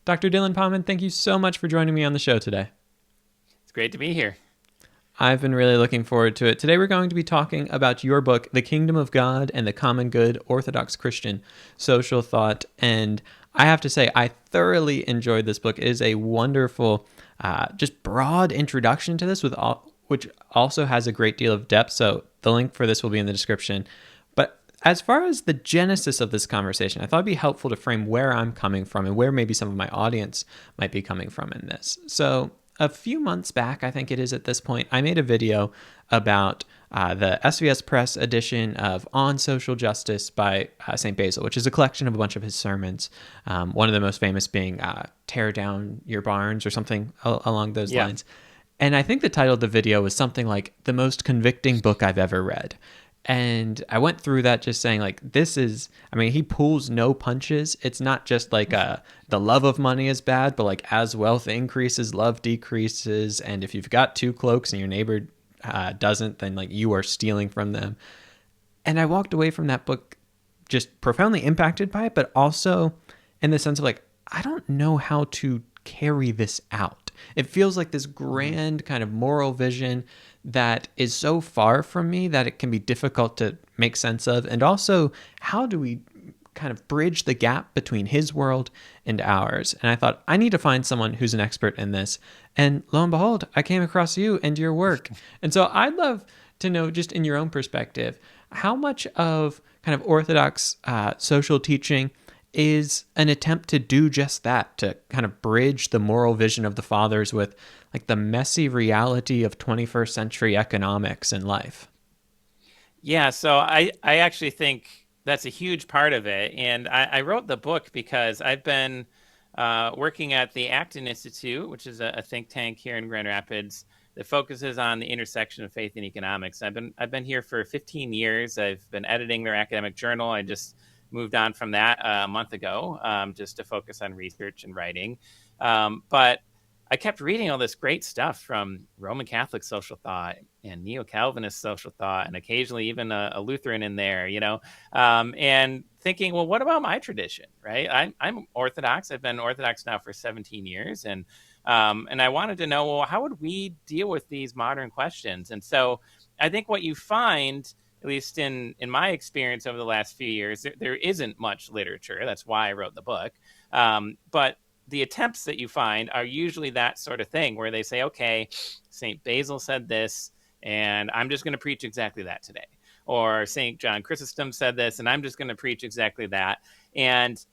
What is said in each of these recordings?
Dr. Dylan Pahman, thank you so much for joining me on the show today. It's great to be here. I've been really looking forward to it. Today we're going to be talking about your book, The Kingdom of God and the Common Good, Orthodox Christian Social Thought. And I have to say, I thoroughly enjoyed this book. It is a wonderful, just broad introduction to this, which also has a great deal of depth. So the link for this will be in the description. But as far as the genesis of this conversation, I thought it'd be helpful to frame where I'm coming from and where maybe some of my audience might be coming from in this. So a few months back, I think it is at this point, I made a video about the SVS Press edition of On Social Justice by St. Basil, which is a collection of a bunch of his sermons. One of the most famous being Tear Down Your Barns or something along those lines. And I think the title of the video was something like The Most Convicting Book I've Ever Read. And I went through that just saying, like, he pulls no punches. It's not just like the love of money is bad, but like as wealth increases, love decreases. And if you've got two cloaks and your neighbor doesn't, then like you are stealing from them. And I walked away from that book just profoundly impacted by it, but also in the sense of like, I don't know how to carry this out. It feels like this grand kind of moral vision that is so far from me that it can be difficult to make sense of. And also, how do we kind of bridge the gap between his world and ours? And I thought, I need to find someone who's an expert in this. And lo and behold, I came across you and your work. And so I'd love to know, just in your own perspective, how much of kind of Orthodox social teaching is an attempt to do just that, to kind of bridge the moral vision of the fathers with like the messy reality of 21st century economics and life. Yeah, so I actually think that's a huge part of it. And I wrote the book because I've been working at the Acton Institute, which is a think tank here in Grand Rapids that focuses on the intersection of faith and economics. I've been here for 15 years. I've been editing their academic journal. I just moved on from that a month ago, just to focus on research and writing. But I kept reading all this great stuff from Roman Catholic social thought and Neo-Calvinist social thought, and occasionally even a Lutheran in there, and thinking, well, what about my tradition, right? I'm Orthodox. I've been Orthodox now for 17 years. And I wanted to know, well, how would we deal with these modern questions? And so I think what you find, at least in my experience over the last few years, there isn't much literature. That's why I wrote the book. But the attempts that you find are usually that sort of thing where they say, okay, St. Basil said this, and I'm just going to preach exactly that today. Or St. John Chrysostom said this, and I'm just going to preach exactly that. And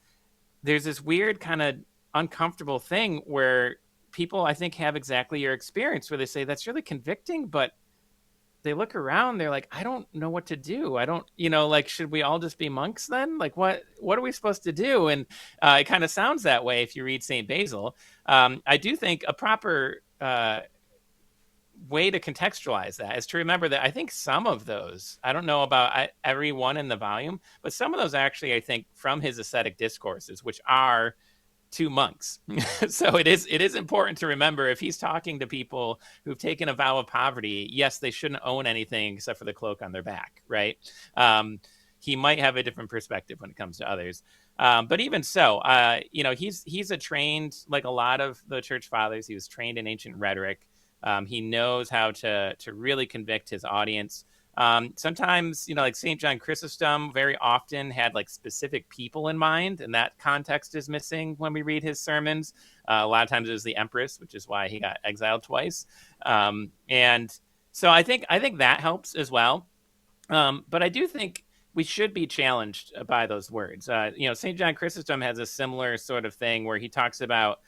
there's this weird kind of uncomfortable thing where people, I think, have exactly your experience where they say, that's really convicting, but they look around, they're like, I don't know what to do. I don't, like, should we all just be monks then? Like, what are we supposed to do? And it kind of sounds that way if you read St. Basil. I do think a proper way to contextualize that is to remember that I think some of those, I don't know about every one in the volume, but some of those actually, I think, from his ascetic discourses, which are to monks. So it is important to remember, if he's talking to people who've taken a vow of poverty, yes, they shouldn't own anything except for the cloak on their back, right? He might have a different perspective when it comes to others. But even so, he's a trained, like a lot of the church fathers, he was trained in ancient rhetoric. He knows how to really convict his audience. Sometimes, like St. John Chrysostom very often had like specific people in mind, and that context is missing when we read his sermons. A lot of times it was the empress, which is why he got exiled twice. And so I think that helps as well. But I do think we should be challenged by those words. St. John Chrysostom has a similar sort of thing where he talks about,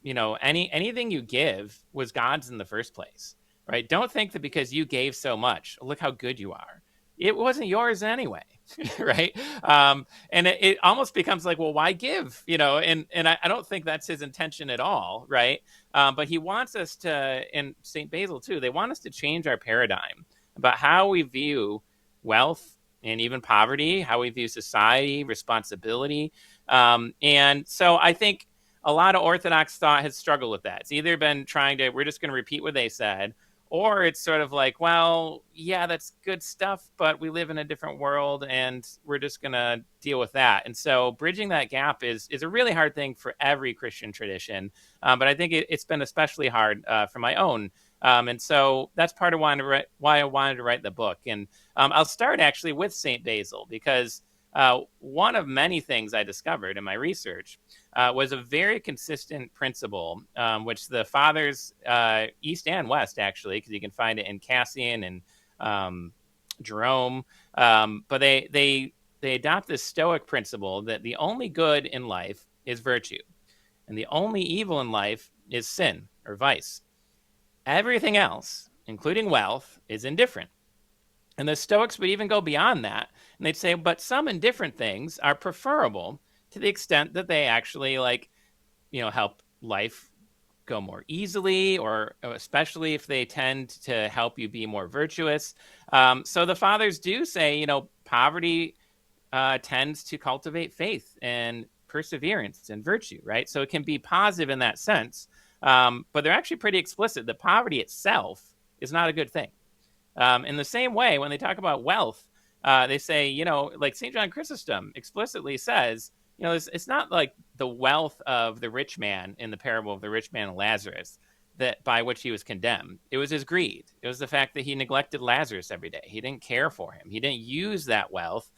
anything you give was God's in the first place. Right? Don't think that because you gave so much, look how good you are. It wasn't yours anyway, right? And it almost becomes like, well, why give? And I don't think that's his intention at all, right? But he wants us to, and St. Basil too, they want us to change our paradigm about how we view wealth and even poverty, how we view society, responsibility. And so I think a lot of Orthodox thought has struggled with that. It's either been we're just going to repeat what they said, Or it's sort of like, well, yeah, that's good stuff, but we live in a different world and we're just going to deal with that. And so bridging that gap is a really hard thing for every Christian tradition. But I think it's been especially hard for my own. And so that's part of why I wanted to write the book. And I'll start actually with St. Basil, because one of many things I discovered in my research was a very consistent principle, which the fathers, East and West, actually, because you can find it in Cassian and Jerome, but they adopt this Stoic principle that the only good in life is virtue, and the only evil in life is sin or vice. Everything else, including wealth, is indifferent. And the Stoics would even go beyond that. And they'd say, but some indifferent things are preferable to the extent that they actually help life go more easily, or especially if they tend to help you be more virtuous. So the fathers do say, poverty tends to cultivate faith and perseverance and virtue, right? So it can be positive in that sense. But they're actually pretty explicit that poverty itself is not a good thing. In the same way, when they talk about wealth, they say, like St. John Chrysostom explicitly says, it's not like the wealth of the rich man in the parable of the rich man and Lazarus that by which he was condemned. It was his greed. It was the fact that he neglected Lazarus every day. He didn't care for him. He didn't use that wealth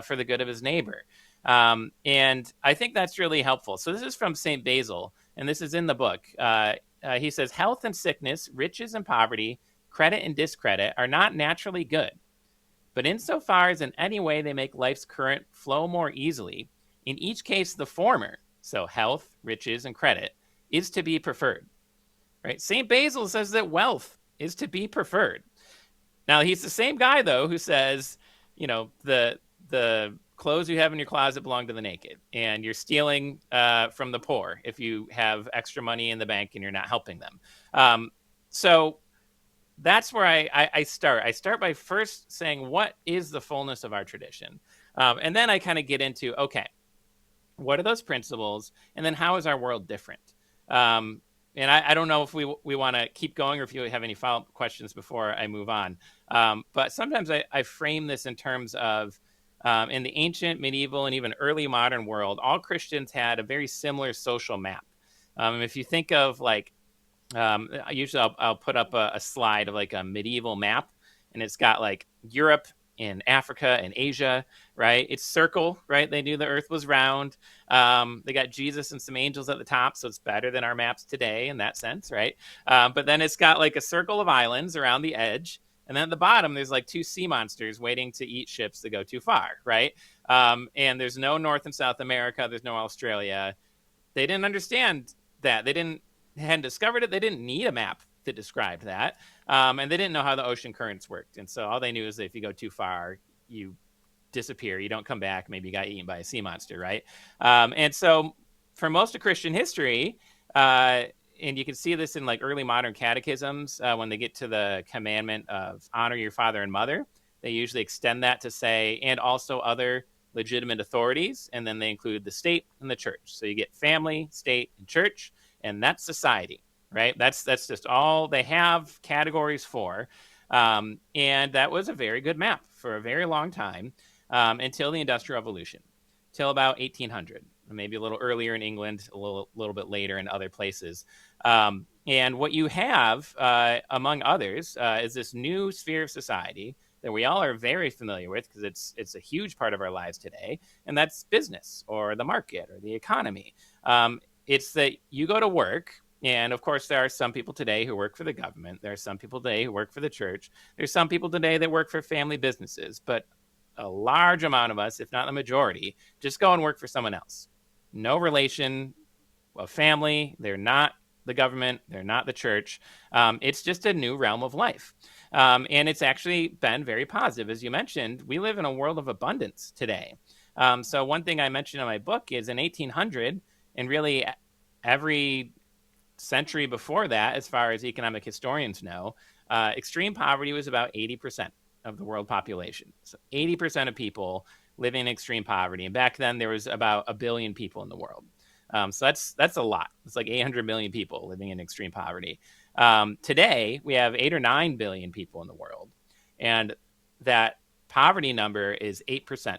for the good of his neighbor. And I think that's really helpful. So this is from St. Basil, and this is in the book. He says, health and sickness, riches and poverty, credit and discredit are not naturally good. But insofar as in any way they make life's current flow more easily, in each case the former, so health, riches, and credit, is to be preferred. Right? St. Basil says that wealth is to be preferred. Now, he's the same guy, though, who says, the clothes you have in your closet belong to the naked, and you're stealing from the poor if you have extra money in the bank and you're not helping them. So that's where I start. I start by first saying, what is the fullness of our tradition? And then I kind of get into, okay, what are those principles? And then how is our world different? And I don't know if we want to keep going or if you have any follow-up questions before I move on. But sometimes I frame this in terms of, in the ancient, medieval, and even early modern world, all Christians had a very similar social map. If you think of usually I'll put up a slide of like a medieval map, and it's got like Europe and Africa and Asia, right? It's circle, right? They knew the earth was round. They got Jesus and some angels at the top, so it's better than our maps today in that sense, right? But then it's got like a circle of islands around the edge. And then at the bottom, there's like two sea monsters waiting to eat ships that go too far, right? And there's no North and South America. There's no Australia. They didn't understand that. Hadn't discovered it. They didn't need a map that described that. And they didn't know how the ocean currents worked. And so all they knew is that if you go too far, you disappear. You don't come back. Maybe you got eaten by a sea monster, right? And so for most of Christian history, and you can see this in like early modern catechisms, when they get to the commandment of honor your father and mother, they usually extend that to say, and also other legitimate authorities. And then they include the state and the church. So you get family, state, and church. And that's society, right? That's just all they have categories for. And that was a very good map for a very long time, until the Industrial Revolution, till about 1800, maybe a little earlier in England, a little bit later in other places. And what you have, among others, is this new sphere of society that we all are very familiar with, because it's a huge part of our lives today, and that's business or the market or the economy. It's that you go to work, and of course there are some people today who work for the government. There are some people today who work for the church. There's some people today that work for family businesses, but a large amount of us, if not the majority, just go and work for someone else. No relation of family. They're not the government. They're not the church. It's just a new realm of life. And it's actually been very positive. As you mentioned, we live in a world of abundance today. So one thing I mentioned in my book is in 1800, and really every century before that, as far as economic historians know, extreme poverty was about 80% of the world population. So 80% of people living in extreme poverty. And back then there was about 1 billion people in the world. So that's a lot. It's like 800 million people living in extreme poverty. Today, we have 8 or 9 billion people in the world, and that poverty number is 8%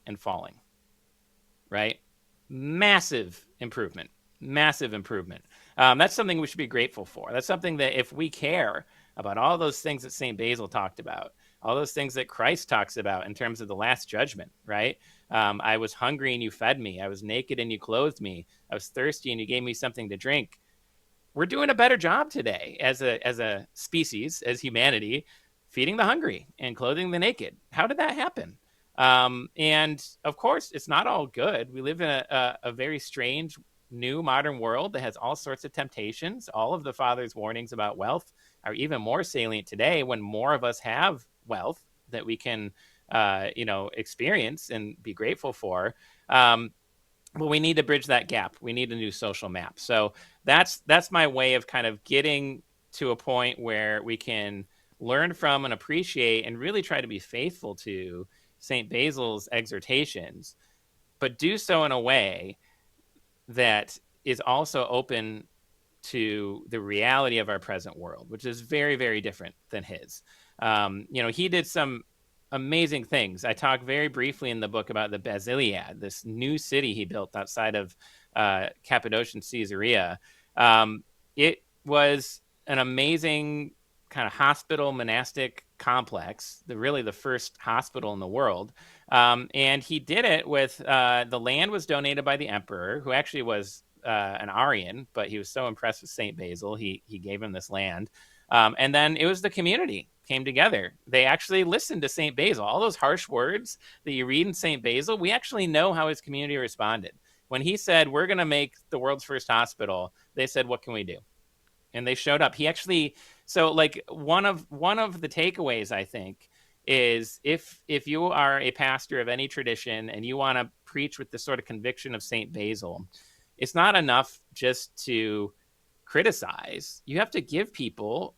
and falling, right? Massive improvement, massive improvement. That's something we should be grateful for. That's something that if we care about all those things that St. Basil talked about, all those things that Christ talks about in terms of the Last Judgment, right? I was hungry and you fed me. I was naked and you clothed me. I was thirsty and you gave me something to drink. We're doing a better job today as a species, as humanity, feeding the hungry and clothing the naked. How did that happen? And of course, it's not all good. We live in a very strange, new modern world that has all sorts of temptations. All of the Father's warnings about wealth are even more salient today when more of us have wealth that we can, experience and be grateful for. But we need to bridge that gap. We need a new social map. So that's my way of kind of getting to a point where we can learn from and appreciate and really try to be faithful to St. Basil's exhortations, but do so in a way that is also open to the reality of our present world, which is very, very different than his. He did some amazing things. I talk very briefly in the book about the Basiliad, this new city he built outside of Cappadocian Caesarea. It was an amazing kind of hospital monastic complex, really the first hospital in the world. And he did it with the land was donated by the emperor, who actually was an Arian, but he was so impressed with St. Basil, he gave him this land. And then it was the community came together. They actually listened to St. Basil. All those harsh words that you read in St. Basil, we actually know how his community responded. When he said, we're going to make the world's first hospital, they said, what can we do? And they showed up. He actually, so like one of the takeaways, I think, is if you are a pastor of any tradition and you want to preach with the sort of conviction of St. Basil, it's not enough just to criticize. You have to give people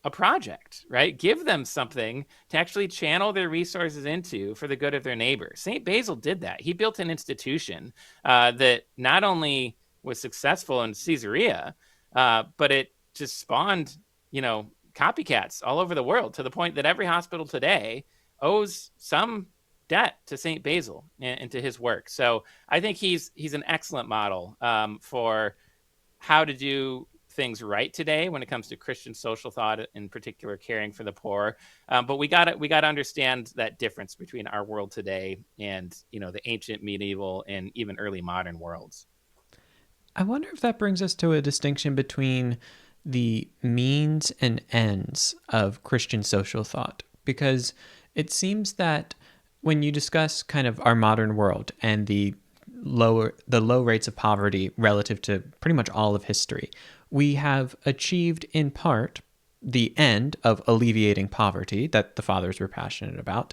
a project, right? Give them something to actually channel their resources into for the good of their neighbor. St. Basil did that. He built an institution that not only was successful in Caesarea, but it just spawned, copycats all over the world, to the point that every hospital today owes some debt to St. Basil and to his work. So I think he's an excellent model for how to do things right today when it comes to Christian social thought, in particular caring for the poor. But we got to understand that difference between our world today and the ancient, medieval, and even early modern worlds. I wonder if that brings us to a distinction between the means and ends of Christian social thought, because it seems that when you discuss kind of our modern world and the low rates of poverty relative to pretty much all of history, we have achieved in part the end of alleviating poverty that the fathers were passionate about,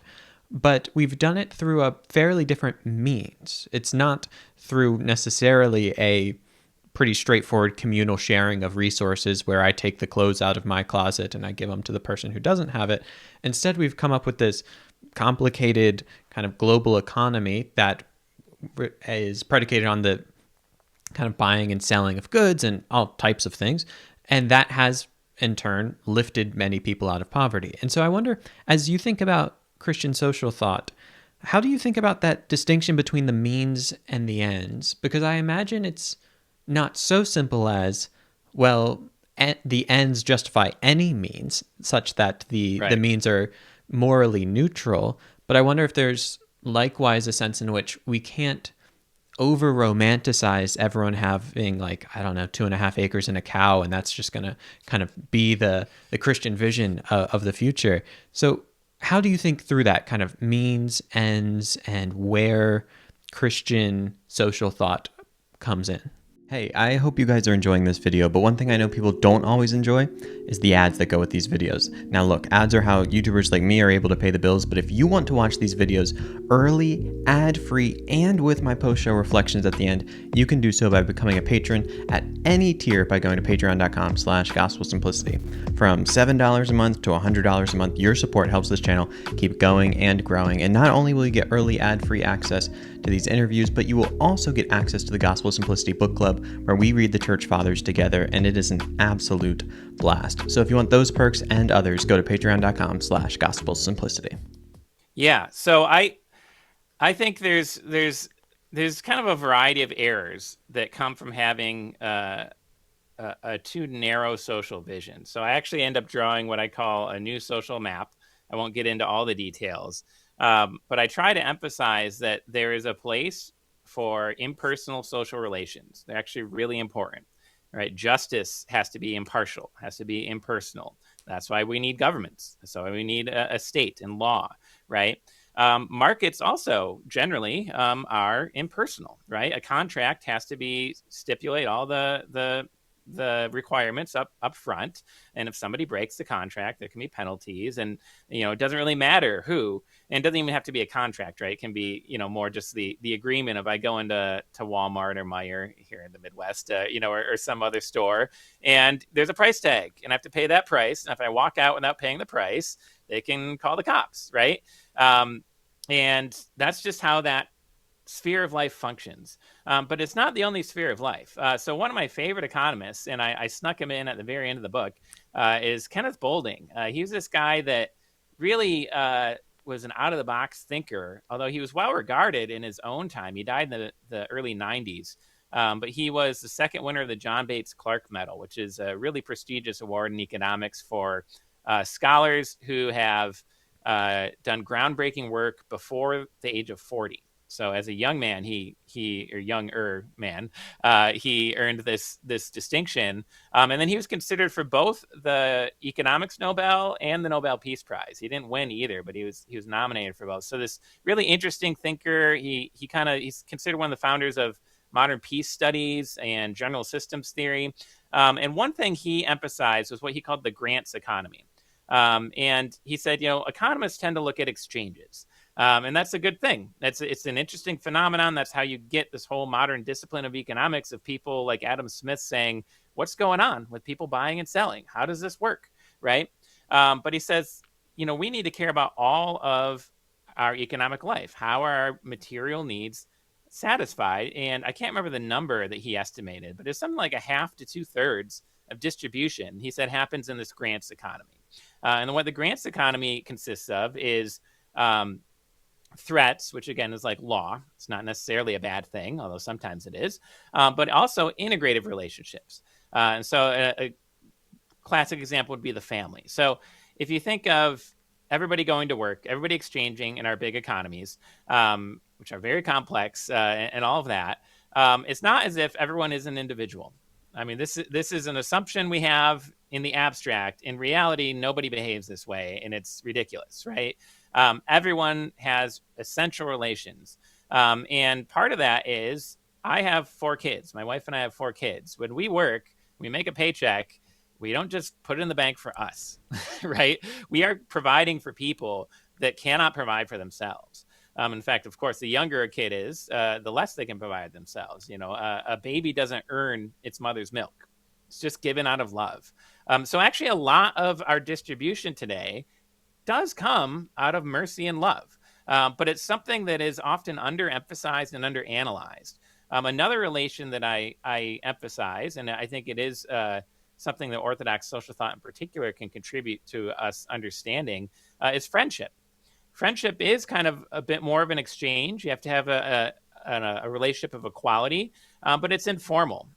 but we've done it through a fairly different means. It's not through necessarily a pretty straightforward communal sharing of resources where I take the clothes out of my closet and I give them to the person who doesn't have it. Instead, we've come up with this complicated kind of global economy that is predicated on the kind of buying and selling of goods and all types of things. And that has, in turn, lifted many people out of poverty. And so I wonder, as you think about Christian social thought, how do you think about that distinction between the means and the ends? Because I imagine it's not so simple as, well, the ends justify any means, such that the means are morally neutral. But I wonder if there's likewise a sense in which we can't over-romanticize everyone having 2.5 acres and a cow, and that's just going to kind of be the Christian vision of the future. So how do you think through that kind of means, ends, and where Christian social thought comes in? Hey, I hope you guys are enjoying this video, but one thing I know people don't always enjoy is the ads that go with these videos. Now look, ads are how YouTubers like me are able to pay the bills, but if you want to watch these videos early, ad-free, and with my post-show reflections at the end, you can do so by becoming a patron at any tier by going to patreon.com/gospelsimplicity. From $7 a month to $100 a month, your support helps this channel keep going and growing, and not only will you get early ad-free access to these interviews, but you will also get access to the Gospel Simplicity book club, club where we read the church fathers together, and it is an absolute blast. So if you want those perks and others, go to patreon.com/gospelsimplicity. Yeah. So I think there's kind of a variety of errors that come from having a too narrow social vision. So I actually end up drawing what I call a new social map. I won't get into all the details, but I try to emphasize that there is a place for impersonal social relations. They're actually really important, right? Justice has to be impartial, has to be impersonal. That's why we need governments. That's why we need a state and law, right? Markets also generally are impersonal, right? A contract has to be stipulate all the requirements up front, and if somebody breaks the contract, there can be penalties, and it doesn't really matter who, and it doesn't even have to be a contract, right? It can be more just the agreement of I go into Walmart or Meijer here in the Midwest, or some other store, and there's a price tag, and I have to pay that price, and if I walk out without paying the price, they can call the cops, right? And that's just how that sphere of life functions. But it's not the only sphere of life. So one of my favorite economists, and I snuck him in at the very end of the book, is Kenneth Boulding. He was this guy that really was an out-of-the-box thinker, although he was well-regarded in his own time. He died in the early 90s. But he was the second winner of the John Bates Clark Medal, which is a really prestigious award in economics for scholars who have done groundbreaking work before the age of 40. So as a young man, he earned this distinction, and then he was considered for both the economics Nobel and the Nobel Peace Prize. He didn't win either, but he was nominated for both. So this really interesting thinker. He's considered one of the founders of modern peace studies and general systems theory. And one thing he emphasized was what he called the grants economy. And he said, economists tend to look at exchanges. And that's a good thing. It's an interesting phenomenon. That's how you get this whole modern discipline of economics of people like Adam Smith saying, what's going on with people buying and selling? How does this work? Right. But he says, we need to care about all of our economic life. How are our material needs satisfied? And I can't remember the number that he estimated, but it's something like a half to 2/3 of distribution, he said, happens in this grants economy. And what the grants economy consists of is threats, which again is like law. It's not necessarily a bad thing, although sometimes it is, but also integrative relationships. And so a classic example would be the family. So if you think of everybody going to work, everybody exchanging in our big economies, which are very complex and all of that, it's not as if everyone is an individual. I mean, this is an assumption we have in the abstract. In reality, nobody behaves this way, and it's ridiculous, right? Everyone has essential relations. And part of that is I have 4 kids. My wife and I have 4 kids. When we work, we make a paycheck. We don't just put it in the bank for us, right? We are providing for people that cannot provide for themselves. In fact, of course, the younger a kid is, the less they can provide themselves. A baby doesn't earn its mother's milk. It's just given out of love. So actually, a lot of our distribution today does come out of mercy and love. But it's something that is often underemphasized and underanalyzed. Another relation that I emphasize, and I think it is something that Orthodox social thought in particular can contribute to us understanding, is friendship. Friendship is kind of a bit more of an exchange. You have to have a relationship of equality, but it's informal.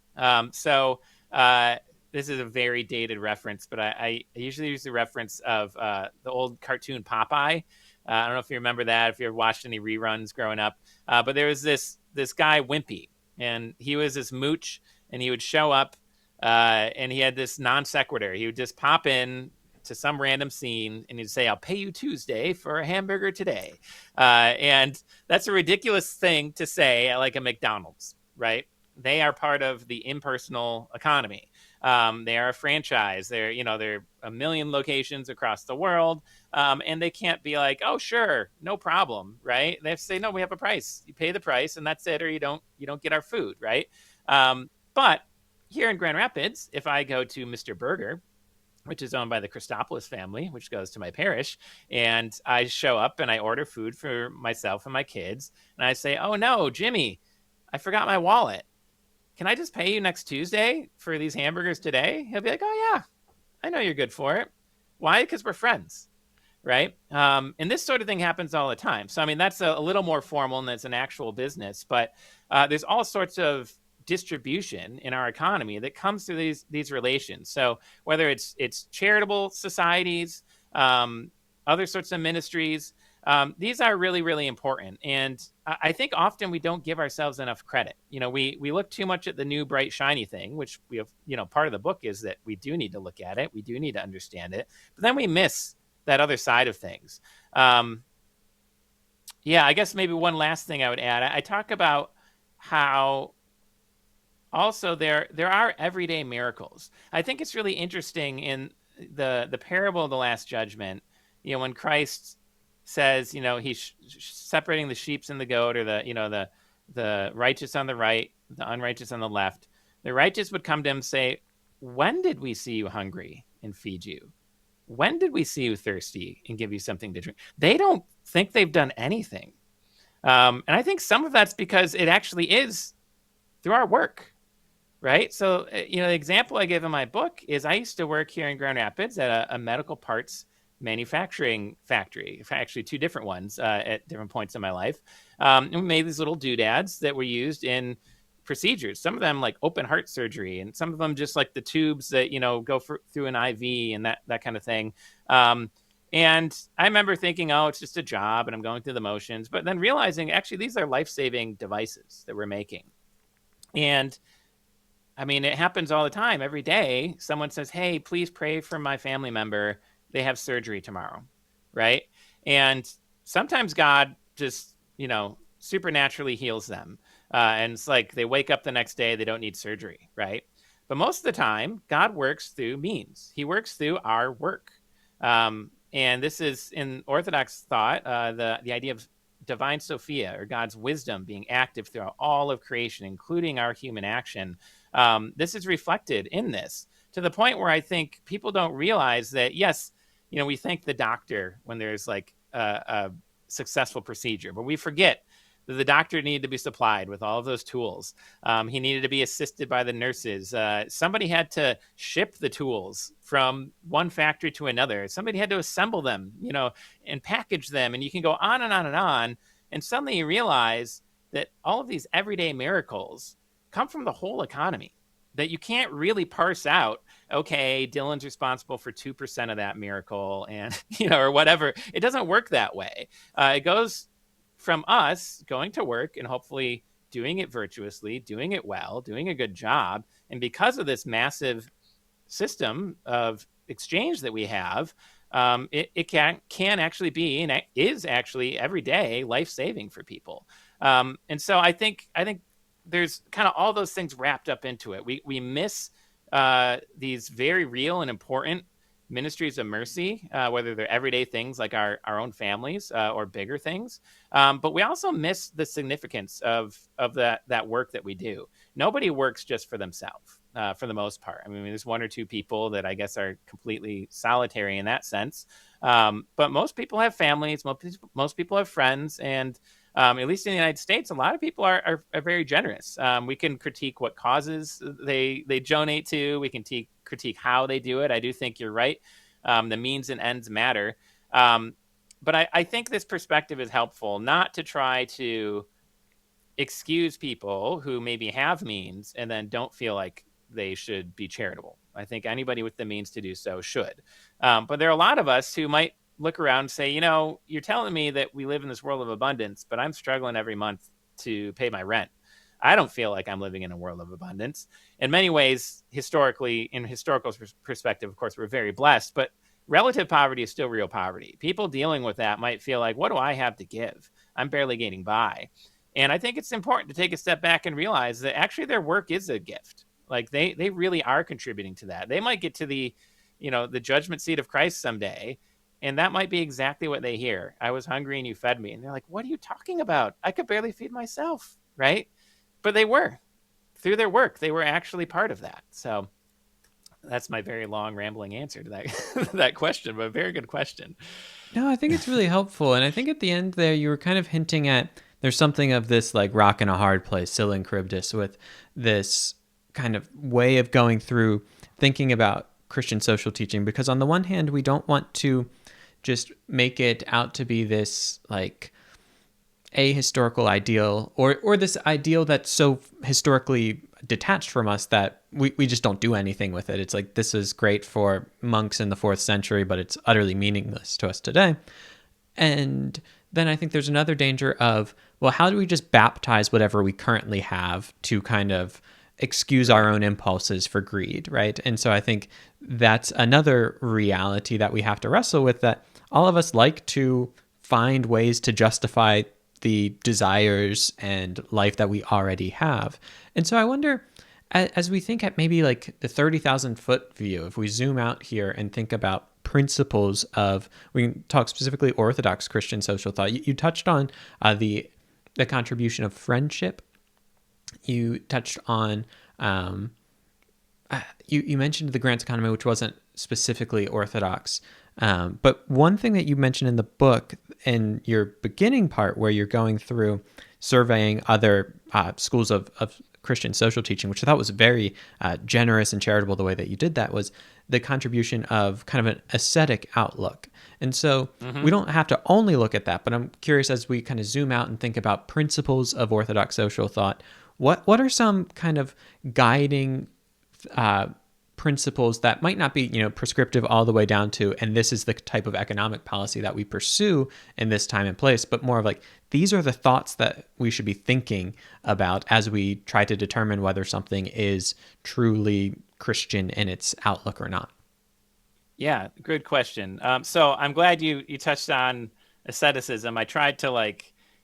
This is a very dated reference, but I usually use the reference of the old cartoon Popeye. I don't know if you remember that, if you've watched any reruns growing up, but there was this guy Wimpy, and he was this mooch, and he would show up, and he had this non sequitur. He would just pop in to some random scene, and he'd say, "I'll pay you Tuesday for a hamburger today," and that's a ridiculous thing to say at like a McDonald's, right? They are part of the impersonal economy. They are a franchise. They're a million locations across the world, and they can't be like, "Oh, sure, no problem," right? They have to say, "No, we have a price. You pay the price, and that's it, or you don't get our food," right? But here in Grand Rapids, if I go to Mr. Burger, which is owned by the Christopoulos family, which goes to my parish, and I show up and I order food for myself and my kids, and I say, "Oh no, Jimmy, I forgot my wallet. can I just pay you next Tuesday for these hamburgers today? He'll be like, oh yeah, I know you're good for it. Why? Because we're friends, right? And this sort of thing happens all the time. So, I mean, that's a little more formal and it's an actual business, but there's all sorts of distribution in our economy that comes through these relations. So whether it's charitable societies, other sorts of ministries, these are really, really important. And I think often we don't give ourselves enough credit. We look too much at the new, bright, shiny thing, which we have, part of the book is that we do need to look at it. We do need to understand it. But then we miss that other side of things. Yeah, I guess maybe one last thing I would add. I talk about how also there are everyday miracles. I think it's really interesting in the parable of the Last Judgment, when Christ says, he's separating the sheep and the goat, or the righteous on the right, the unrighteous on the left. The righteous would come to him and say, when did we see you hungry and feed you? When did we see you thirsty and give you something to drink? They don't think they've done anything. And I think some of that's because it actually is through our work, right? So, the example I give in my book is I used to work here in Grand Rapids at a medical parts manufacturing factory, actually two different ones at different points in my life. And we made these little doodads that were used in procedures, some of them like open heart surgery, and some of them just like the tubes that, go through an IV and that kind of thing. And I remember thinking, oh, it's just a job and I'm going through the motions, but then realizing actually these are life-saving devices that we're making. And I mean, it happens all the time. Every day, someone says, hey, please pray for my family member. They have surgery tomorrow, right? And sometimes God just, supernaturally heals them. And it's like they wake up the next day, they don't need surgery, right? But most of the time, God works through means. He works through our work. And this is in Orthodox thought, the idea of divine Sophia, or God's wisdom being active throughout all of creation, including our human action. This is reflected in this, to the point where I think people don't realize that, yes, we thank the doctor when there's like a successful procedure, but we forget that the doctor needed to be supplied with all of those tools. He needed to be assisted by the nurses. Somebody had to ship the tools from one factory to another. Somebody had to assemble them, and package them. And you can go on and on and on. And suddenly you realize that all of these everyday miracles come from the whole economy, that you can't really parse out, okay, Dylan's responsible for 2% of that miracle, and, or whatever. It doesn't work that way. It goes from us going to work and hopefully doing it virtuously, doing it well, doing a good job. And because of this massive system of exchange that we have, it can actually be, and is actually every day, life-saving for people. And so I think there's kind of all those things wrapped up into it. We miss these very real and important ministries of mercy, whether they're everyday things like our own families or bigger things. But we also miss the significance of that work that we do. Nobody works just for themselves, for the most part. I mean, there's one or two people that I guess are completely solitary in that sense. But most people have families, most people have friends, and at least in the United States, a lot of people are very generous. We can critique what causes they donate to. We can critique how they do it. I do think you're right. The means and ends matter. But I think this perspective is helpful, not to try to excuse people who maybe have means and then don't feel like they should be charitable. I think anybody with the means to do so should. But there are a lot of us who might look around and say, you're telling me that we live in this world of abundance, but I'm struggling every month to pay my rent. I don't feel like I'm living in a world of abundance. In many ways, historically, in historical perspective, of course, we're very blessed, but relative poverty is still real poverty. People dealing with that might feel like, what do I have to give? I'm barely getting by. And I think it's important to take a step back and realize that actually their work is a gift. Like they really are contributing to that. They might get to the judgment seat of Christ someday, and that might be exactly what they hear. I was hungry and you fed me. And they're like, what are you talking about? I could barely feed myself, right? But they were. Through their work, they were actually part of that. So that's my very long rambling answer to that question, but a very good question. No, I think it's really helpful. And I think at the end there, you were kind of hinting at there's something of this like rock in a hard place, Scylla and Charybdis, with this kind of way of going through thinking about Christian social teaching, because on the one hand, we don't want to just make it out to be this like a historical ideal, or this ideal that's so historically detached from us that we just don't do anything with it. It's like, this is great for monks in the 4th century, but it's utterly meaningless to us today. And then I think there's another danger of, well, how do we just baptize whatever we currently have to kind of excuse our own impulses for greed, right? And so I think that's another reality that we have to wrestle with, that all of us like to find ways to justify the desires and life that we already have. And so I wonder, as we think at maybe like the 30,000 foot view, if we zoom out here and think about principles of, we can talk specifically Orthodox Christian social thought. You touched on the contribution of friendship. You touched on, you mentioned the grants economy, which wasn't specifically Orthodox. But one thing that you mentioned in the book, in your beginning part, where you're going through surveying other schools of Christian social teaching, which I thought was very generous and charitable, the way that you did that, was the contribution of kind of an ascetic outlook. And so we don't have to only look at that, but I'm curious, as we kind of zoom out and think about principles of Orthodox social thought, what are some kind of guiding principles that might not be, prescriptive all the way down to, and this is the type of economic policy that we pursue in this time and place, but more of like, these are the thoughts that we should be thinking about as we try to determine whether something is truly Christian in its outlook or not? Yeah, good question. So I'm glad you touched on asceticism. I tried to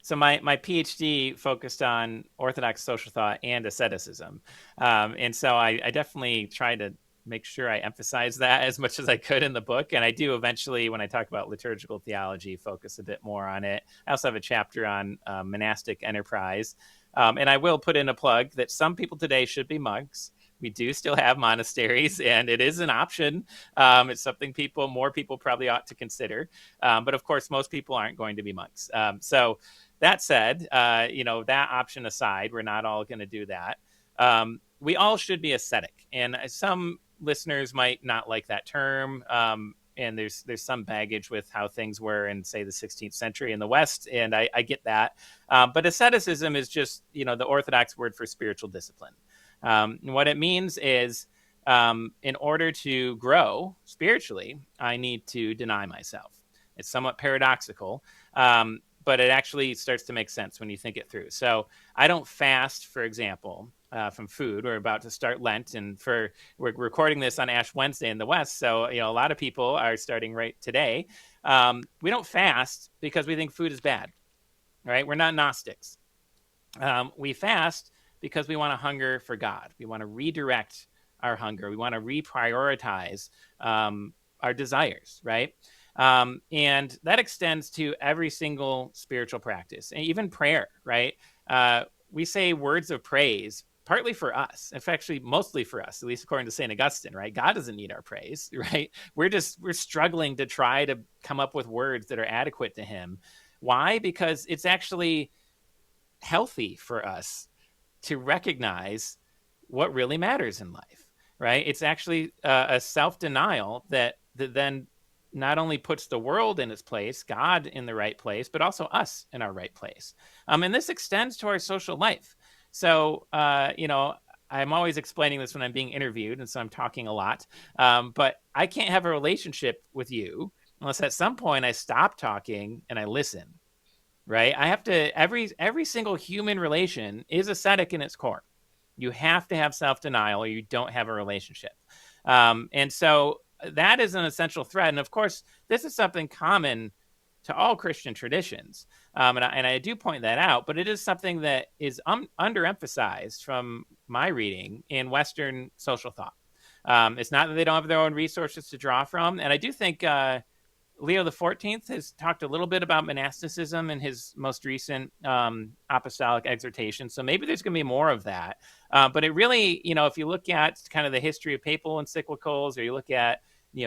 so my PhD focused on Orthodox social thought and asceticism. And so I definitely tried to make sure I emphasize that as much as I could in the book. And I do eventually, when I talk about liturgical theology, focus a bit more on it. I also have a chapter on monastic enterprise. And I will put in a plug that some people today should be monks. We do still have monasteries, and it is an option. It's something more people probably ought to consider. But of course, most people aren't going to be monks. So that said, that option aside, we're not all going to do that. We all should be ascetic. And some listeners might not like that term. And there's some baggage with how things were in, say, the 16th century in the West. And I get that. But asceticism is just, the Orthodox word for spiritual discipline. What it means is, in order to grow spiritually, I need to deny myself. It's somewhat paradoxical, but it actually starts to make sense when you think it through. So I don't fast, for example, from food. We're about to start Lent, and we're recording this on Ash Wednesday in the West. So, a lot of people are starting right today. We don't fast because we think food is bad, right? We're not Gnostics. We fast because we want to hunger for God. We want to redirect our hunger. We want to reprioritize our desires, right? And that extends to every single spiritual practice, and even prayer, right? We say words of praise partly for us. In fact, actually, mostly for us, at least according to St. Augustine, right? God doesn't need our praise, right? We're struggling to try to come up with words that are adequate to him. Why? Because it's actually healthy for us to recognize what really matters in life, right? It's actually a self-denial that then not only puts the world in its place, God in the right place, but also us in our right place. And this extends to our social life. So, I'm always explaining this when I'm being interviewed, and so I'm talking a lot. But I can't have a relationship with you unless at some point I stop talking and I listen, right? I have to, every single human relation is ascetic in its core. You have to have self-denial or you don't have a relationship. And so that is an essential thread. And of course, this is something common to all Christian traditions. And I do point that out, but it is something that is underemphasized from my reading in Western social thought. It's not that they don't have their own resources to draw from. And I do think Leo XIV has talked a little bit about monasticism in his most recent apostolic exhortation. So maybe there's going to be more of that. But it really, if you look at kind of the history of papal encyclicals, or you look at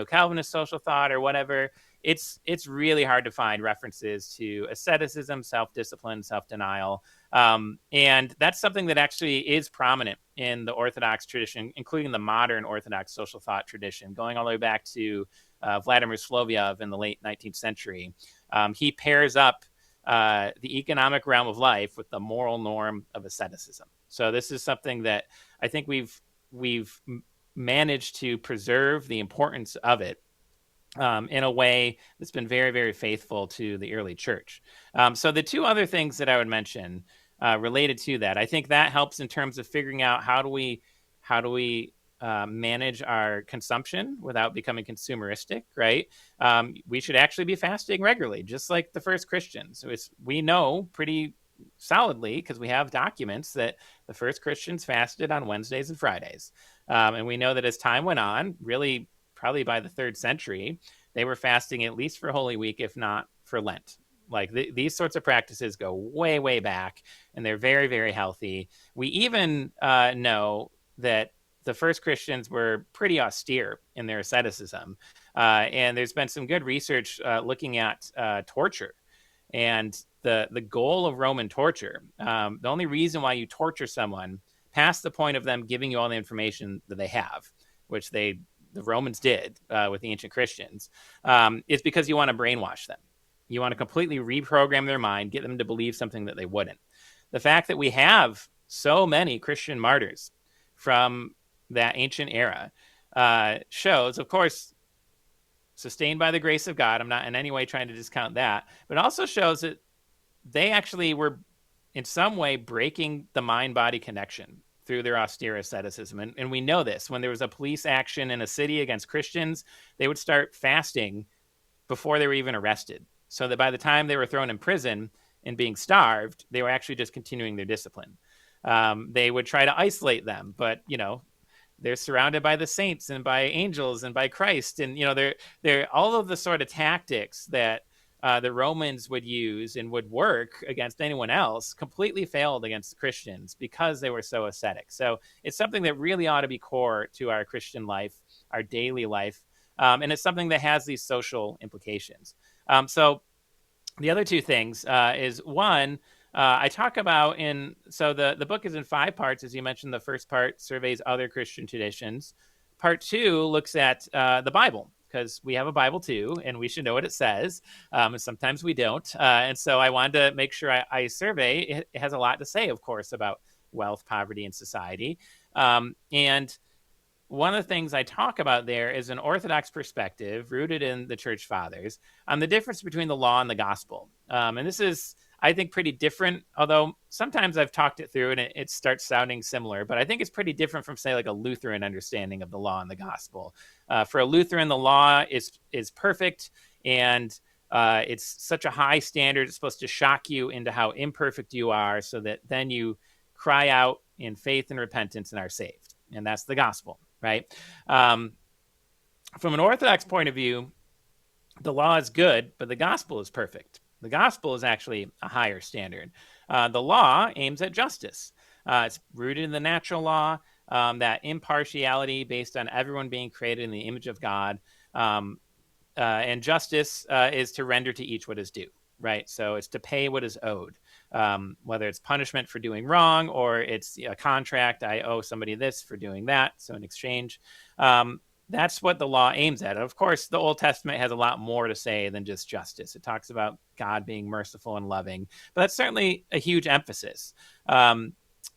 Calvinist social thought or whatever, it's really hard to find references to asceticism, self-discipline, self-denial. And that's something that actually is prominent in the Orthodox tradition, including the modern Orthodox social thought tradition, going all the way back to Vladimir Solovyov in the late 19th century. He pairs up the economic realm of life with the moral norm of asceticism. So this is something that I think we've managed to preserve the importance of it in a way that's been very, very faithful to the early church. So the two other things that I would mention related to that, I think that helps in terms of figuring out how do we manage our consumption without becoming consumeristic, right? We should actually be fasting regularly, just like the first Christians. We know pretty solidly, because we have documents, that the first Christians fasted on Wednesdays and Fridays. And we know that as time went on, really probably by the 3rd century, they were fasting at least for Holy Week, if not for Lent. Like these sorts of practices go way, way back, and they're very, very healthy. We even know that the first Christians were pretty austere in their asceticism. And there's been some good research looking at torture. And the goal of Roman torture, the only reason why you torture someone past the point of them giving you all the information that they have, which the Romans did with the ancient Christians, is because you want to brainwash them. You want to completely reprogram their mind, get them to believe something that they wouldn't. The fact that we have so many Christian martyrs from that ancient era shows, of course, sustained by the grace of God. I'm not in any way trying to discount that, but it also shows that they actually were in some way breaking the mind-body connection through their austere asceticism. And we know this. When there was a police action in a city against Christians, they would start fasting before they were even arrested, so that by the time they were thrown in prison and being starved, they were actually just continuing their discipline. They would try to isolate them, but, they're surrounded by the saints and by angels and by Christ. And, they're all of the sort of tactics that the Romans would use and would work against anyone else completely failed against the Christians because they were so ascetic. So it's something that really ought to be core to our Christian life, our daily life. And it's something that has these social implications. So the other two things is one, I talk about so the book is in 5 parts. As you mentioned, the first part surveys other Christian traditions. Part 2 looks at the Bible, because we have a Bible too, and we should know what it says. And sometimes we don't. And so I wanted to make sure I survey. It has a lot to say, of course, about wealth, poverty, and society. And one of the things I talk about there is an Orthodox perspective rooted in the Church Fathers on the difference between the law and the gospel. And this is, I think, pretty different, although sometimes I've talked it through and it starts sounding similar, but I think it's pretty different from, say, like a Lutheran understanding of the law and the gospel. For a Lutheran, the law is perfect, and it's such a high standard. It's supposed to shock you into how imperfect you are, so that then you cry out in faith and repentance and are saved. And that's the gospel, right? From an Orthodox point of view, the law is good, but the gospel is perfect. The gospel is actually a higher standard. The law aims at justice. It's rooted in the natural law, that impartiality based on everyone being created in the image of God. And justice is to render to each what is due, right? So it's to pay what is owed, whether it's punishment for doing wrong or it's a contract. I owe somebody this for doing that. So in exchange, that's what the law aims at. And of course, the Old Testament has a lot more to say than just justice. It talks about God being merciful and loving, but that's certainly a huge emphasis. And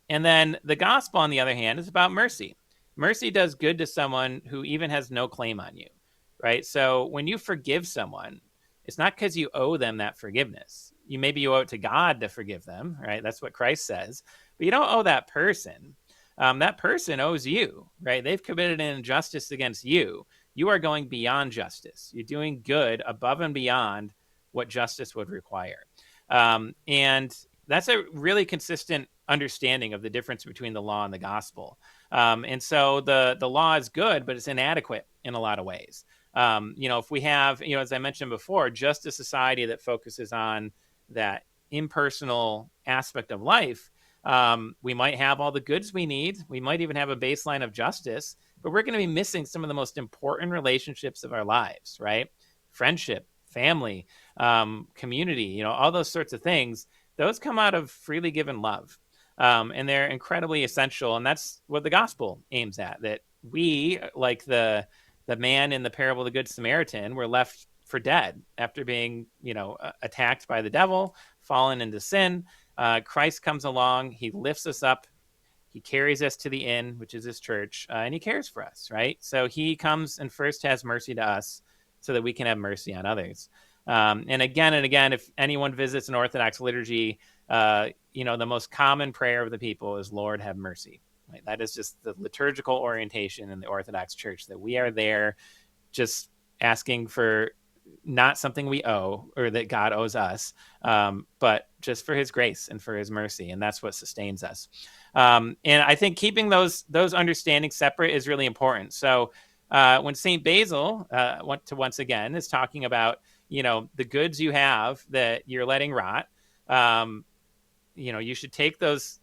then the gospel, on the other hand, is about mercy. Mercy does good to someone who even has no claim on you, right? So when you forgive someone, it's not because you owe them that forgiveness. Maybe you owe it to God to forgive them, right? That's what Christ says. But you don't owe that person. That person owes you, right? They've committed an injustice against you. You are going beyond justice. You're doing good above and beyond what justice would require. And that's a really consistent understanding of the difference between the law and the gospel. And so the law is good, but it's inadequate in a lot of ways. If we have, as I mentioned before, just a society that focuses on that impersonal aspect of life, we might have all the goods we need. We might even have a baseline of justice, but we're going to be missing some of the most important relationships of our lives, right? Friendship, family, community, all those sorts of things. Those come out of freely given love. And they're incredibly essential. And that's what the gospel aims at, that we, like the man in the parable of the Good Samaritan, were left for dead after being, attacked by the devil, fallen into sin. Christ comes along, he lifts us up, he carries us to the inn, which is his church, and he cares for us, right? So he comes and first has mercy to us so that we can have mercy on others. And again, if anyone visits an Orthodox liturgy, the most common prayer of the people is, Lord, have mercy. Right? That is just the liturgical orientation in the Orthodox Church, that we are there just asking for not something we owe or that God owes us, but just for his grace and for his mercy. And that's what sustains us. And I think keeping those understandings separate is really important. So when St. Basil, once again, is talking about, the goods you have that you're letting rot, you should take those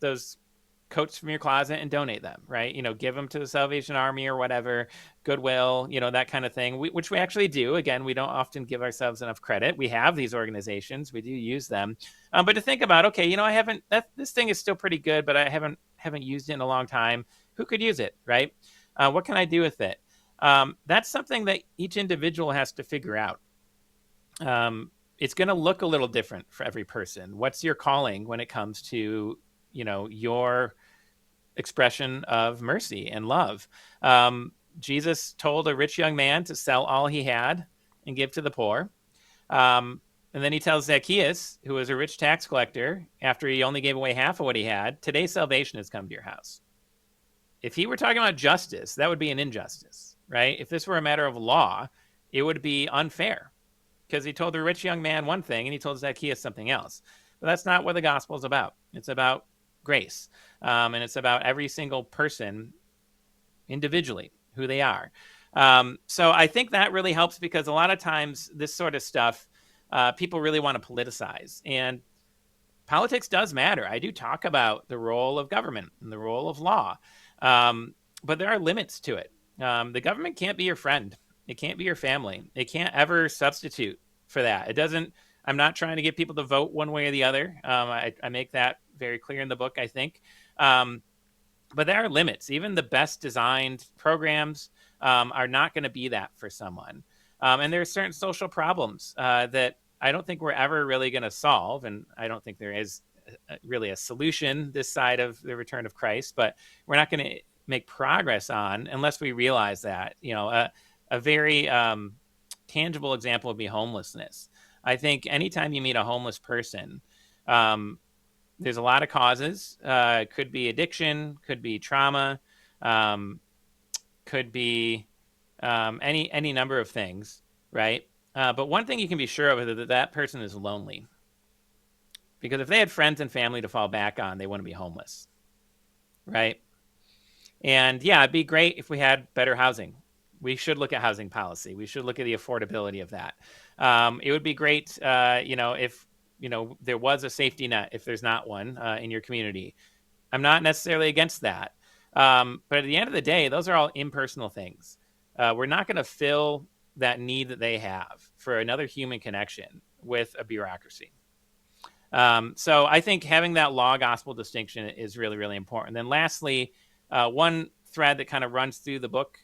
coats from your closet and donate them, right? Give them to the Salvation Army or whatever, Goodwill, that kind of thing, which we actually do. Again, we don't often give ourselves enough credit. We have these organizations, we do use them. But to think about, okay, this thing is still pretty good, but I haven't used it in a long time. Who could use it, right? What can I do with it? That's something that each individual has to figure out. It's going to look a little different for every person. What's your calling when it comes to your expression of mercy and love? Jesus told a rich young man to sell all he had and give to the poor. And then he tells Zacchaeus, who was a rich tax collector, after he only gave away half of what he had, today's salvation has come to your house. If he were talking about justice, that would be an injustice, right? If this were a matter of law, it would be unfair, because he told the rich young man one thing and he told Zacchaeus something else. But that's not what the gospel is about. It's about grace. And it's about every single person individually, who they are. So I think that really helps, because a lot of times this sort of stuff, people really want to politicize. And politics does matter. I do talk about the role of government and the role of law. But there are limits to it. The government can't be your friend. It can't be your family. It can't ever substitute for that. It doesn't. I'm not trying to get people to vote one way or the other. I make that very clear in the book, I think. But there are limits. Even the best designed programs are not going to be that for someone. And there are certain social problems that I don't think we're ever really going to solve. And I don't think there is really a solution this side of the return of Christ. But we're not going to make progress on unless we realize that. A very tangible example would be homelessness. I think anytime you meet a homeless person, there's a lot of causes. Could be addiction, could be trauma, could be any number of things, right? But one thing you can be sure of is that person is lonely. Because if they had friends and family to fall back on, they wouldn't be homeless, right? And yeah, it'd be great if we had better housing. We should look at housing policy. We should look at the affordability of that. It would be great, if there was a safety net, if there's not one in your community. I'm not necessarily against that. But at the end of the day, those are all impersonal things. We're not going to fill that need that they have for another human connection with a bureaucracy. So I think having that law-gospel distinction is really, really important. Then lastly, one thread that kind of runs through the book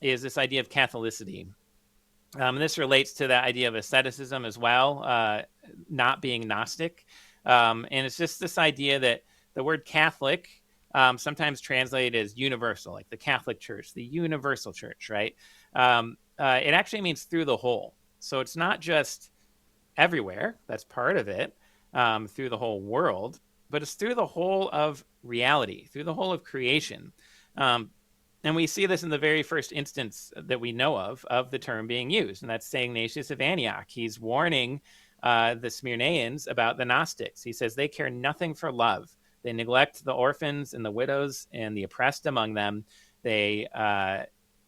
is this idea of Catholicity. This relates to the idea of asceticism as well, not being Gnostic. And it's just this idea that the word Catholic, sometimes translated as universal, like the Catholic Church, the universal church, right? It actually means through the whole. So it's not just everywhere, that's part of it, through the whole world, but it's through the whole of reality, through the whole of creation. And we see this in the very first instance that we know of the term being used, and that's St. Ignatius of Antioch. He's warning the Smyrnaeans about the Gnostics. He says they care nothing for love. They neglect the orphans and the widows and the oppressed among them. They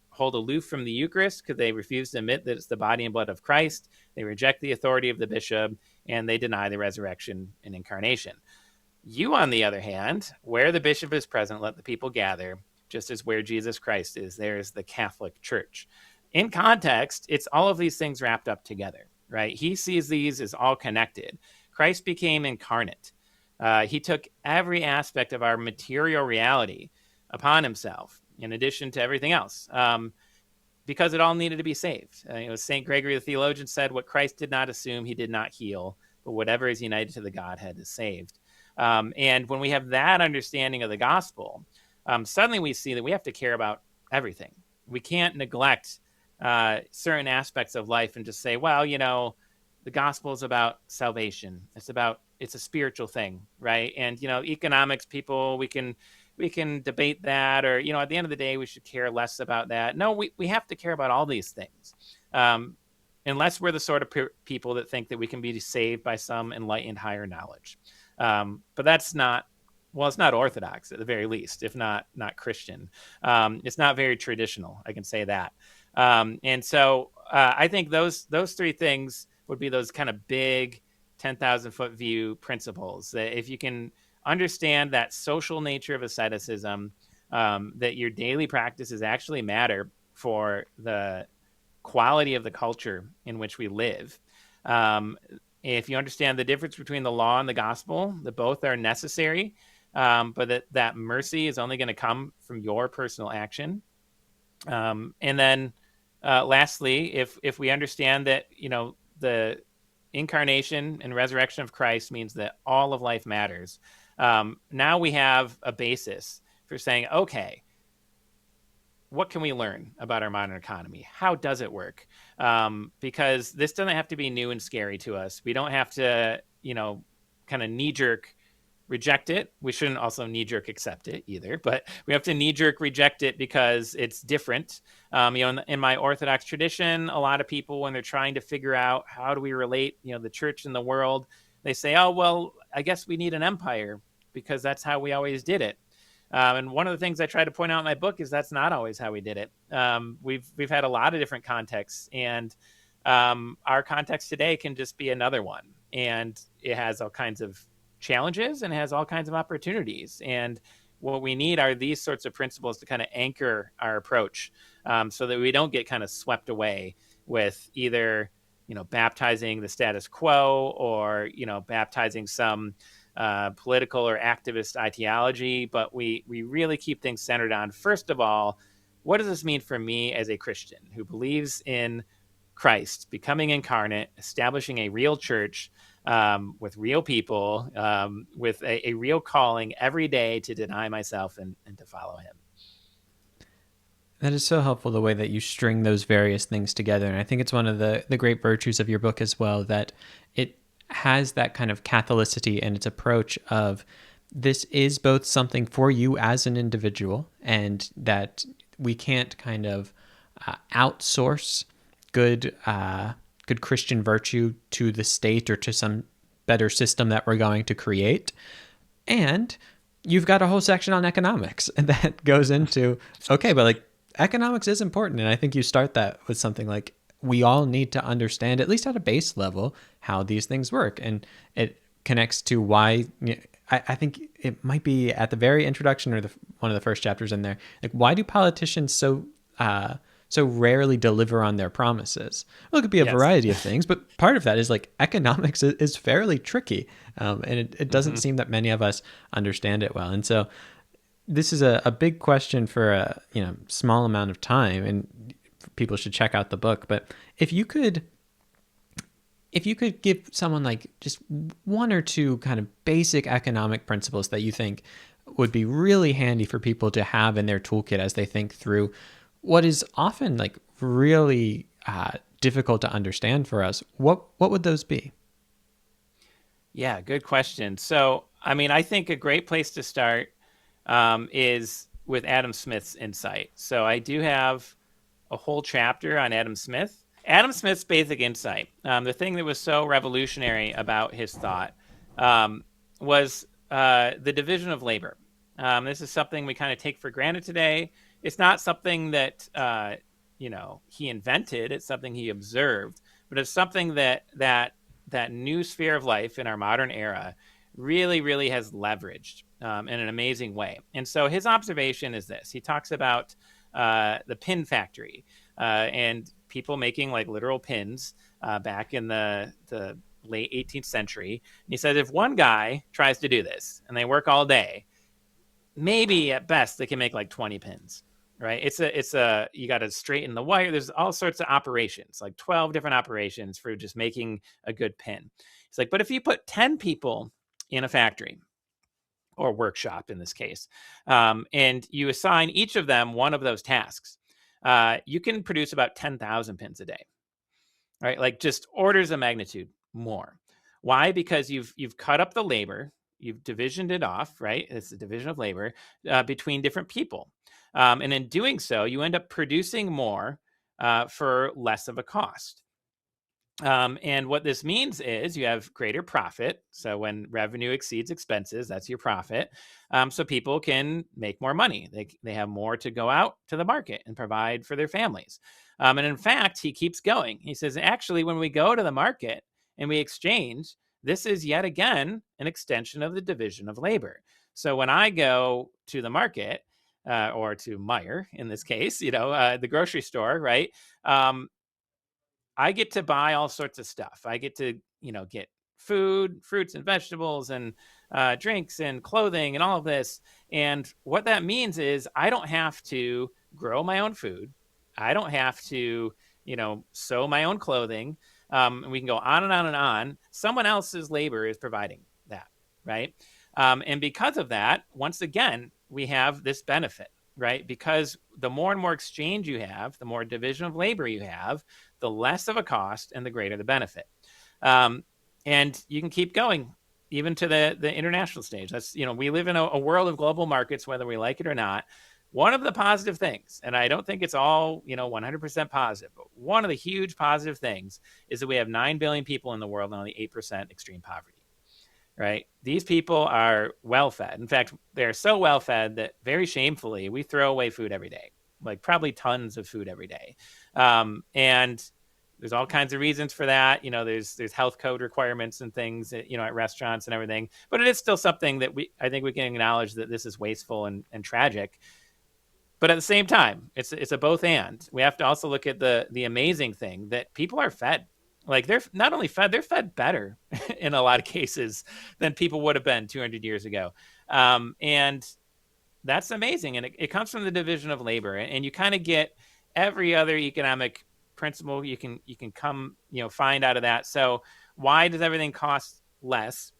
hold aloof from the Eucharist because they refuse to admit that it's the body and blood of Christ. They reject the authority of the bishop, and they deny the resurrection and incarnation. You, on the other hand, where the bishop is present, let the people gather. Just as where Jesus Christ is, there is the Catholic Church. in context, it's all of these things wrapped up together, right? He sees these as all connected. Christ became incarnate. He took every aspect of our material reality upon himself, in addition to everything else, because it all needed to be saved. St. Gregory the theologian said, what Christ did not assume, he did not heal, but whatever is united to the Godhead is saved. And when we have that understanding of the gospel, suddenly we see that we have to care about everything. We can't neglect certain aspects of life and just say, well, the gospel is about salvation. It's a spiritual thing, right? And, economics people, we can debate that, or, at the end of the day, we should care less about that. No, we have to care about all these things. Unless we're the sort of people that think that we can be saved by some enlightened higher knowledge. But that's not, well, it's not Orthodox at the very least, if not Christian. It's not very traditional, I can say that. And so I think those three things would be those kind of big 10,000 foot view principles. That if you can understand that social nature of asceticism, that your daily practices actually matter for the quality of the culture in which we live. If you understand the difference between the law and the gospel, that both are necessary, but that mercy is only going to come from your personal action. And then lastly, if we understand that, the incarnation and resurrection of Christ means that all of life matters, now we have a basis for saying, okay, what can we learn about our modern economy? How does it work? Because this doesn't have to be new and scary to us. We don't have to, kind of knee-jerk reject it. We shouldn't also knee-jerk accept it either, but we have to knee-jerk reject it because it's different. In my Orthodox tradition, a lot of people, when they're trying to figure out how do we relate, the church and the world, they say, oh, well, I guess we need an empire because that's how we always did it. And one of the things I try to point out in my book is that's not always how we did it. We've had a lot of different contexts, and our context today can just be another one. And it has all kinds of challenges and has all kinds of opportunities. And what we need are these sorts of principles to kind of anchor our approach, so that we don't get kind of swept away with either, baptizing the status quo or, baptizing some political or activist ideology, but we really keep things centered on, first of all, what does this mean for me as a Christian who believes in Christ becoming incarnate, establishing a real church with real people, with a real calling every day to deny myself and to follow him. That is so helpful, the way that you string those various things together. And I think it's one of the great virtues of your book as well, that it has that kind of Catholicity in its approach of, this is both something for you as an individual, and that we can't kind of outsource good Christian virtue to the state or to some better system that we're going to create. And you've got a whole section on economics that goes into, okay, but like, economics is important. And I think you start that with something like, we all need to understand, at least at a base level, how these things work. And it connects to why, I think it might be at the very introduction or one of the first chapters in there, like, why do politicians so rarely deliver on their promises? Well, it could be a variety of things, but part of that is like, economics is fairly tricky. And it doesn't seem that many of us understand it well. And so this is a big question for a small amount of time, and people should check out the book. But if you could give someone like just one or two kind of basic economic principles that you think would be really handy for people to have in their toolkit as they think through what is often like really difficult to understand for us, what would those be? Yeah, good question. So, I think a great place to start is with Adam Smith's insight. So I do have a whole chapter on Adam Smith. Adam Smith's basic insight, the thing that was so revolutionary about his thought, was the division of labor. This is something we kind of take for granted today. It's not something that he invented. It's something he observed, but it's something that new sphere of life in our modern era really, really has leveraged in an amazing way. And so his observation is this. He talks about the pin factory, and people making like literal pins back in the late 18th century. And he said if one guy tries to do this and they work all day, maybe at best they can make like 20 pins. Right. It's a you got to straighten the wire. There's all sorts of operations, like 12 different operations for just making a good pin. It's like, but if you put 10 people in a factory or workshop in this case, and you assign each of them one of those tasks, you can produce about 10,000 pins a day, right? Like just orders of magnitude more. Why? Because you've cut up the labor, you've divisioned it off, right? It's a division of labor between different people, and in doing so, you end up producing more for less of a cost. And what this means is you have greater profit. So when revenue exceeds expenses, that's your profit. So people can make more money. They have more to go out to the market and provide for their families. And in fact, he keeps going. He says, actually, when we go to the market and we exchange, this is yet again an extension of the division of labor. So when I go to the market, or to Meyer in this case, the grocery store, right? I get to buy all sorts of stuff. I get to, get food, fruits and vegetables and drinks and clothing and all of this. And what that means is I don't have to grow my own food. I don't have to, sew my own clothing. And we can go on and on and on. Someone else's labor is providing that, right? And because of that, once again, we have this benefit, right? Because the more and more exchange you have, the more division of labor you have, the less of a cost and the greater the benefit. And you can keep going even to the international stage. That's, we live in a world of global markets, whether we like it or not. One of the positive things, and I don't think it's all, 100% positive, but one of the huge positive things is that we have 9 billion people in the world and only 8% extreme poverty, right? These people are well fed. In fact, they're so well fed that very shamefully, we throw away food every day, like probably tons of food every day. And there's all kinds of reasons for that. There's health code requirements and things, at restaurants and everything. But it is still something that I think we can acknowledge that this is wasteful and tragic. But at the same time, it's a both and. We have to also look at the amazing thing that people are fed. Like they're not only fed, they're fed better in a lot of cases than people would have been 200 years ago. And that's amazing. And it comes from the division of labor. And you kind of get every other economic principle you can come, find out of that. So why does everything cost less?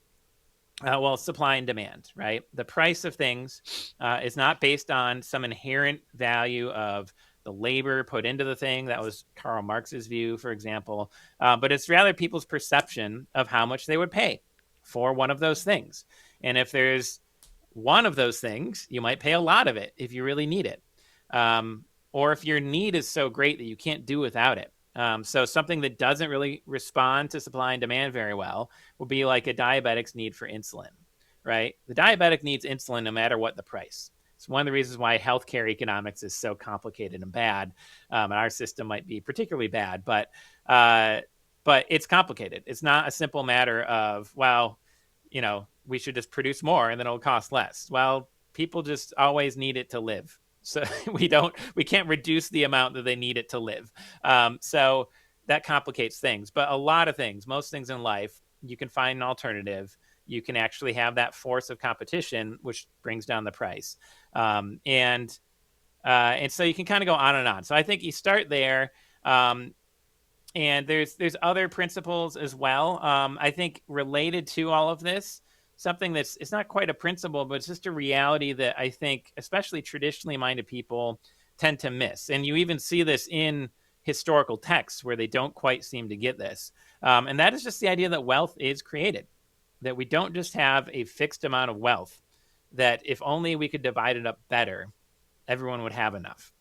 Well, supply and demand, right? The price of things is not based on some inherent value of the labor put into the thing. That was Karl Marx's view, for example. But it's rather people's perception of how much they would pay for one of those things. And if there's one of those things, you might pay a lot of it if you really need it. Or if your need is so great that you can't do without it. So something that doesn't really respond to supply and demand very well will be like a diabetic's need for insulin, right? The diabetic needs insulin no matter what the price. It's one of the reasons why healthcare economics is so complicated and bad. And our system might be particularly bad, but it's complicated. It's not a simple matter of, well, we should just produce more and then it'll cost less. Well, people just always need it to live. So we can't reduce the amount that they need it to live. So that complicates things. But a lot of things, most things in life, you can find an alternative. You can actually have that force of competition, which brings down the price. And so you can kind of go on and on. So I think you start there. And there's other principles as well. I think related to all of this, something it's not quite a principle, but it's just a reality that I think especially traditionally minded people tend to miss. And you even see this in historical texts where they don't quite seem to get this. And that is just the idea that wealth is created, that we don't just have a fixed amount of wealth, that if only we could divide it up better, everyone would have enough.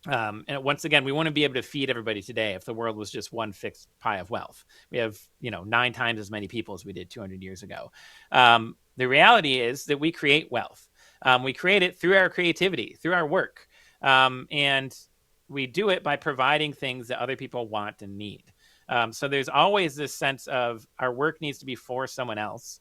And once again, we wouldn't be able to feed everybody today if the world was just one fixed pie of wealth. We have, 9 times as many people as we did 200 years ago. The reality is that we create wealth. We create it through our creativity, through our work. And we do it by providing things that other people want and need. So there's always this sense of our work needs to be for someone else.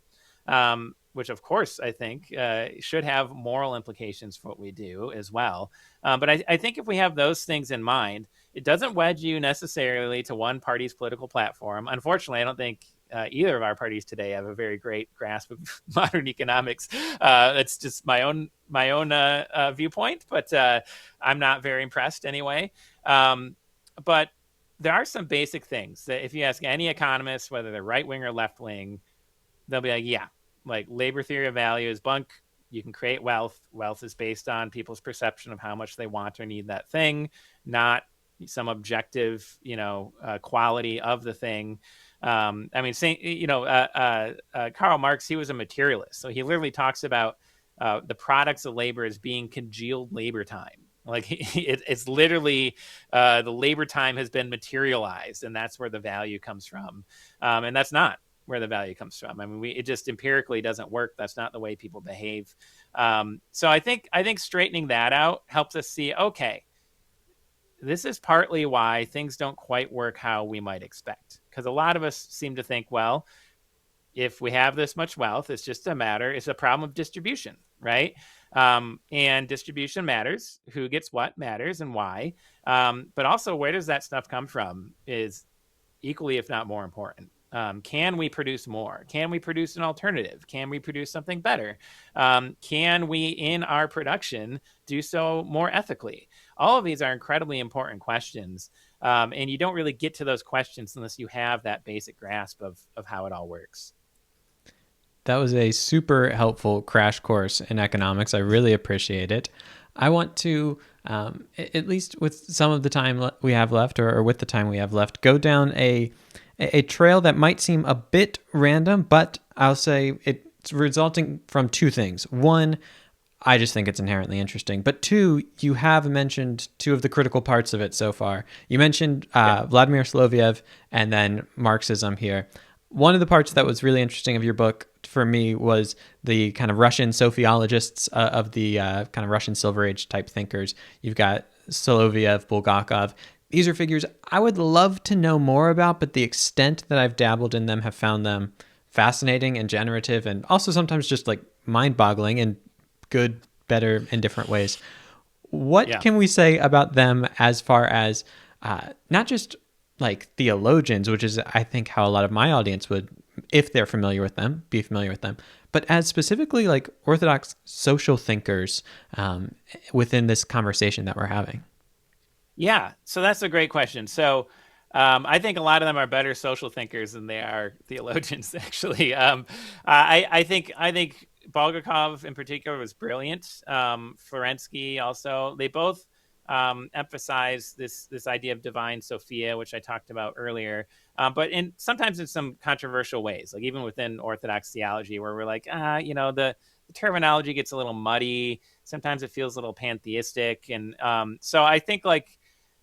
which of course I think should have moral implications for what we do as well. But I think if we have those things in mind, it doesn't wedge you necessarily to one party's political platform. Unfortunately, I don't think either of our parties today have a very great grasp of modern economics. That's just my own viewpoint, but I'm not very impressed anyway. But there are some basic things that if you ask any economist, whether they're right wing or left wing, they'll be like, yeah, like labor theory of value is bunk. You can create wealth. Wealth is based on people's perception of how much they want or need that thing, not some objective, quality of the thing. I mean, Karl Marx, he was a materialist. So he literally talks about the products of labor as being congealed labor time. Like it's literally the labor time has been materialized, and that's where the value comes from. And that's not where the value comes from. I mean, it just empirically doesn't work. That's not the way people behave. So I think straightening that out helps us see, okay, this is partly why things don't quite work how we might expect. Because a lot of us seem to think, well, if we have this much wealth, it's a problem of distribution, right? And distribution matters. Who gets what matters and why. But also, where does that stuff come from is equally, if not more important. Can we produce more? Can we produce an alternative? Can we produce something better? Can we, in our production, do so more ethically? All of these are incredibly important questions. And you don't really get to those questions unless you have that basic grasp of how it all works. That was a super helpful crash course in economics. I really appreciate it. I want to, at least with some of the time we have left, or with the time we have left, go down a trail that might seem a bit random, but I'll say it's resulting from two things. One, I just think it's inherently interesting. But two, you have mentioned two of the critical parts of it so far. You mentioned Vladimir Soloviev and then Marxism here. One of the parts that was really interesting of your book for me was the kind of Russian sociologists of the kind of Russian Silver Age type thinkers. You've got Soloviev, Bulgakov. These are figures I would love to know more about, but the extent that I've dabbled in them have found them fascinating and generative, and also sometimes just like mind-boggling in good, better, and different ways. What can we say about them as far as not just like theologians, which is, I think, how a lot of my audience would, if they're familiar with them, be familiar with them, but as specifically like Orthodox social thinkers within this conversation that we're having? Yeah, so that's a great question. So I think a lot of them are better social thinkers than they are theologians, actually. I think Bulgakov in particular was brilliant. Florensky also. They both emphasize this idea of divine Sophia, which I talked about earlier, but sometimes in some controversial ways, like even within Orthodox theology, where we're like, the terminology gets a little muddy. Sometimes it feels a little pantheistic, and so I think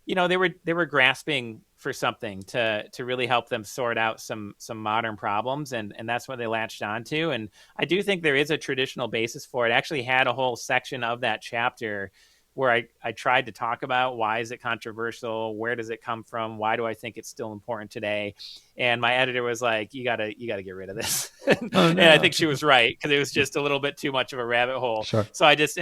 they were grasping for something to really help them sort out some modern problems, and that's what they latched onto. And I do think there is a traditional basis for it. I actually had a whole section of that chapter where I tried to talk about why is it controversial, where does it come from, why do I think it's still important today, and my editor was like, you gotta get rid of this. Oh, no. And I think she was right, because it was just a little bit too much of a rabbit hole. Sure. So I just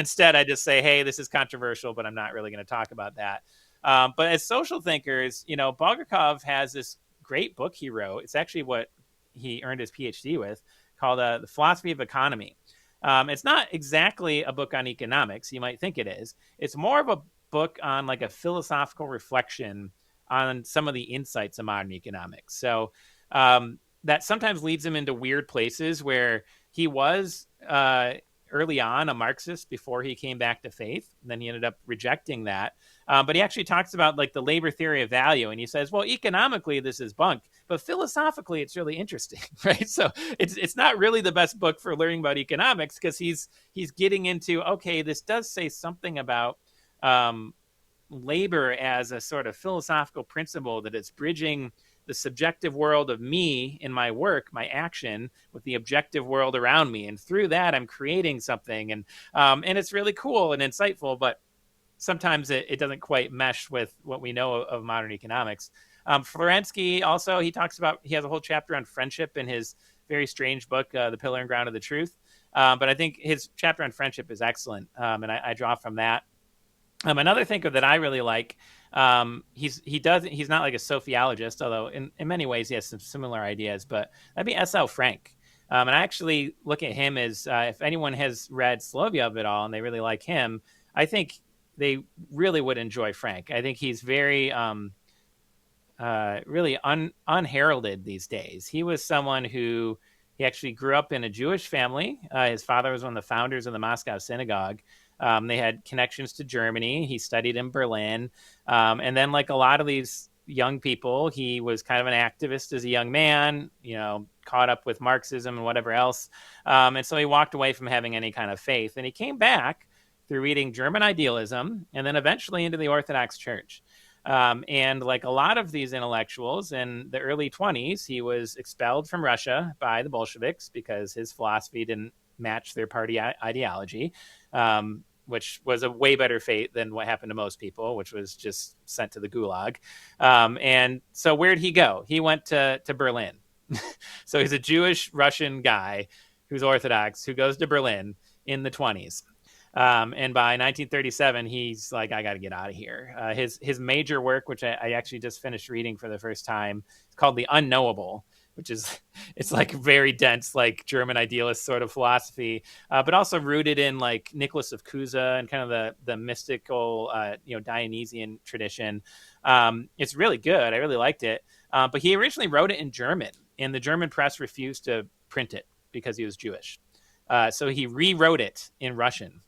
say, hey, this is controversial, but I'm not really going to talk about that. But as social thinkers, Bulgakov has this great book he wrote. It's actually what he earned his Ph.D. with, called The Philosophy of Economy. It's not exactly a book on economics. You might think it is. It's more of a book on like a philosophical reflection on some of the insights of modern economics. So that sometimes leads him into weird places where he was early on a Marxist before he came back to faith. And then he ended up rejecting that. But he actually talks about like the labor theory of value. And he says, well, economically, this is bunk, but philosophically, it's really interesting, right? So it's not really the best book for learning about economics, because he's getting into, okay, this does say something about labor as a sort of philosophical principle, that it's bridging the subjective world of me in my work, my action, with the objective world around me. And through that, I'm creating something. And it's really cool and insightful, but sometimes it doesn't quite mesh with what we know of modern economics. Florensky also, he has a whole chapter on friendship in his very strange book, The Pillar and Ground of the Truth. But I think his chapter on friendship is excellent, and I draw from that. Another thinker that I really like, he's not like a sophiologist, although in many ways he has some similar ideas, but that'd be S.L. Frank. And I actually look at him as, if anyone has read Solovyov at all and they really like him, I think they really would enjoy Frank. I think he's very really unheralded these days. He was someone who he actually grew up in a Jewish family. His father was one of the founders of the Moscow synagogue. They had connections to Germany. He studied in Berlin. And then, like a lot of these young people, he was kind of an activist as a young man, caught up with Marxism and whatever else. And so he walked away from having any kind of faith. And he came back through reading German idealism and then eventually into the Orthodox Church. And like a lot of these intellectuals in the early 20s, he was expelled from Russia by the Bolsheviks because his philosophy didn't match their party ideology, which was a way better fate than what happened to most people, which was just sent to the gulag. And so where'd he go? He went to Berlin. So he's a Jewish Russian guy who's Orthodox who goes to Berlin in the 20s. And by 1937, he's like, I got to get out of here. His major work, which I actually just finished reading for the first time, is called The Unknowable, which is, it's like very dense, like German idealist sort of philosophy, but also rooted in like Nicholas of Cusa and kind of the mystical, Dionysian tradition. It's really good. I really liked it. But he originally wrote it in German, and the German press refused to print it because he was Jewish. So he rewrote it in Russian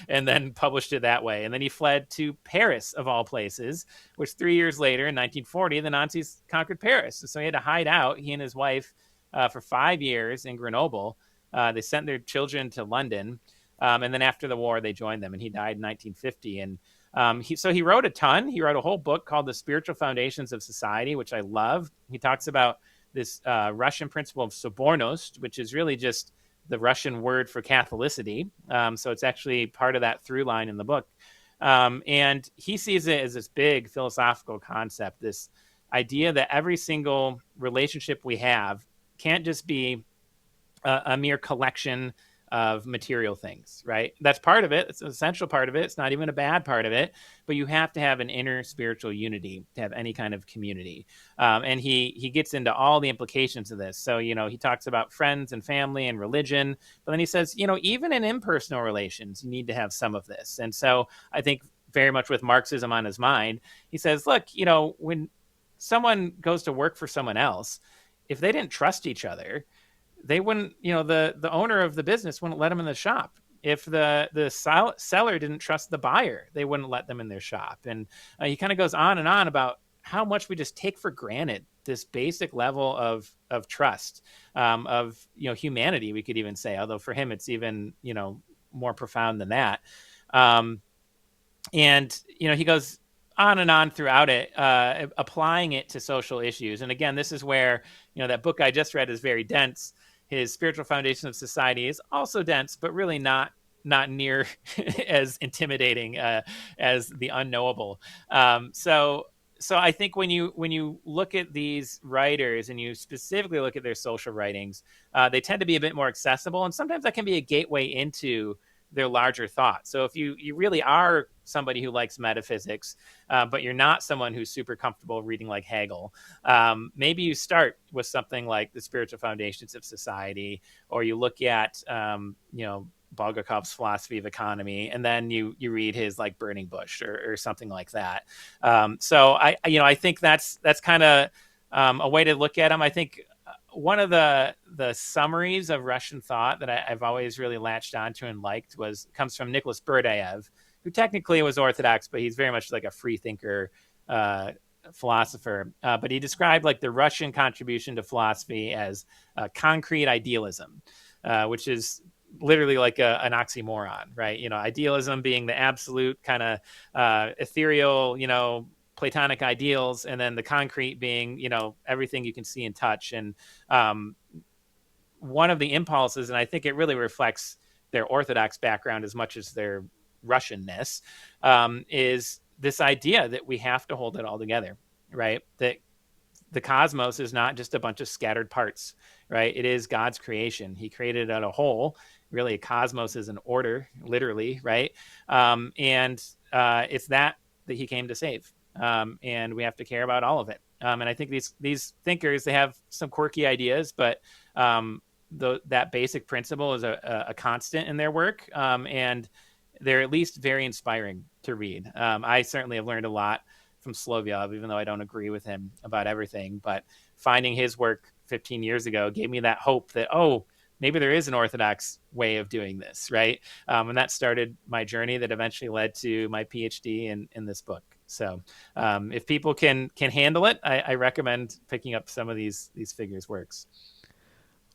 and then published it that way. And then he fled to Paris, of all places, which 3 years later, in 1940, the Nazis conquered Paris. So he had to hide out, he and his wife, for 5 years in Grenoble. They sent their children to London. And then after the war, they joined them, and he died in 1950. And he wrote a ton. He wrote a whole book called The Spiritual Foundations of Society, which I love. He talks about this Russian principle of sobornost, which is really just the Russian word for Catholicity. So it's actually part of that through line in the book. And he sees it as this big philosophical concept, this idea that every single relationship we have can't just be a mere collection of material things, right? That's part of it. It's an essential part of it. It's not even a bad part of it, but you have to have an inner spiritual unity to have any kind of community. And he gets into all the implications of this. So, he talks about friends and family and religion, but then he says, even in impersonal relations, you need to have some of this. And so I think very much with Marxism on his mind, he says, look, when someone goes to work for someone else, if they didn't trust each other, they wouldn't, the owner of the business wouldn't let them in the shop. If the seller didn't trust the buyer, they wouldn't let them in their shop. And he kind of goes on and on about how much we just take for granted this basic level of trust, of humanity, we could even say, although for him it's even more profound than that. And he goes on and on throughout it, applying it to social issues. And again, this is where that book I just read is very dense. His Spiritual Foundation of Society is also dense, but really not near as intimidating as The Unknowable. So I think when you look at these writers and you specifically look at their social writings, they tend to be a bit more accessible, and sometimes that can be a gateway into their larger thought. So if you really are somebody who likes metaphysics, but you're not someone who's super comfortable reading like Hegel, maybe you start with something like The Spiritual Foundations of Society, or you look at, Bulgakov's Philosophy of Economy, and then you read his like Burning Bush or something like that. So I think that's kind of a way to look at him. I think one of the summaries of Russian thought that I've always really latched onto and liked comes from Nicholas Berdyaev, who technically was Orthodox, but he's very much like a free thinker philosopher. But he described like the Russian contribution to philosophy as concrete idealism, which is literally like an oxymoron, right? Idealism being the absolute kind of ethereal, Platonic ideals, and then the concrete being, everything you can see and touch. And one of the impulses, and I think it really reflects their Orthodox background as much as their Russianness, is this idea that we have to hold it all together, right? That the cosmos is not just a bunch of scattered parts, right? It is God's creation. He created it as a whole. Really, a cosmos is an order, literally, right? And it's that he came to save. And we have to care about all of it. And I think these thinkers, they have some quirky ideas, but that basic principle is a constant in their work. And they're at least very inspiring to read. I certainly have learned a lot from Solovyov, even though I don't agree with him about everything. But finding his work 15 years ago gave me that hope that, oh, maybe there is an Orthodox way of doing this, right? And that started my journey that eventually led to my Ph.D. in this book. So if people can handle it, I recommend picking up some of these figures' works.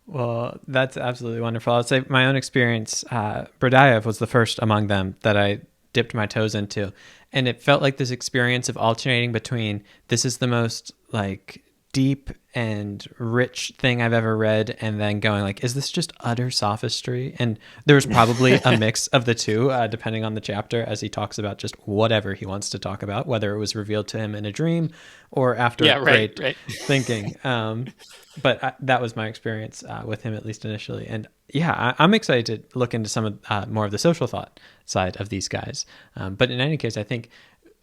Well, that's absolutely wonderful. I'll say my own experience, Berdyaev was the first among them that I dipped my toes into. And it felt like this experience of alternating between this is the most like deep and rich thing I've ever read, and then going like, is this just utter sophistry? And there's probably a mix of the two, depending on the chapter, as he talks about just whatever he wants to talk about, whether it was revealed to him in a dream or after great thinking. But that was my experience with him, at least initially. And yeah, I'm excited to look into some of more of the social thought side of these guys. But in any case, I think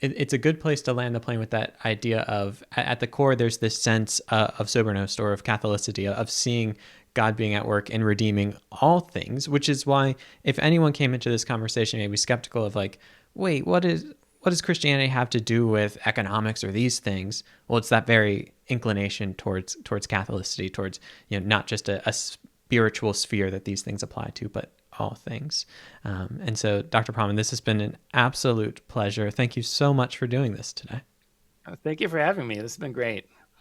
it's a good place to land the plane with that idea of, at the core, there's this sense of sobernost or of Catholicity, of seeing God being at work and redeeming all things, which is why if anyone came into this conversation maybe skeptical of like, wait, what does Christianity have to do with economics or these things? Well, it's that very inclination towards Catholicity, towards, not just a spiritual sphere that these things apply to, but all things. And so, Dr. Pahman, this has been an absolute pleasure. Thank you so much for doing this today. Thank you for having me. This has been great.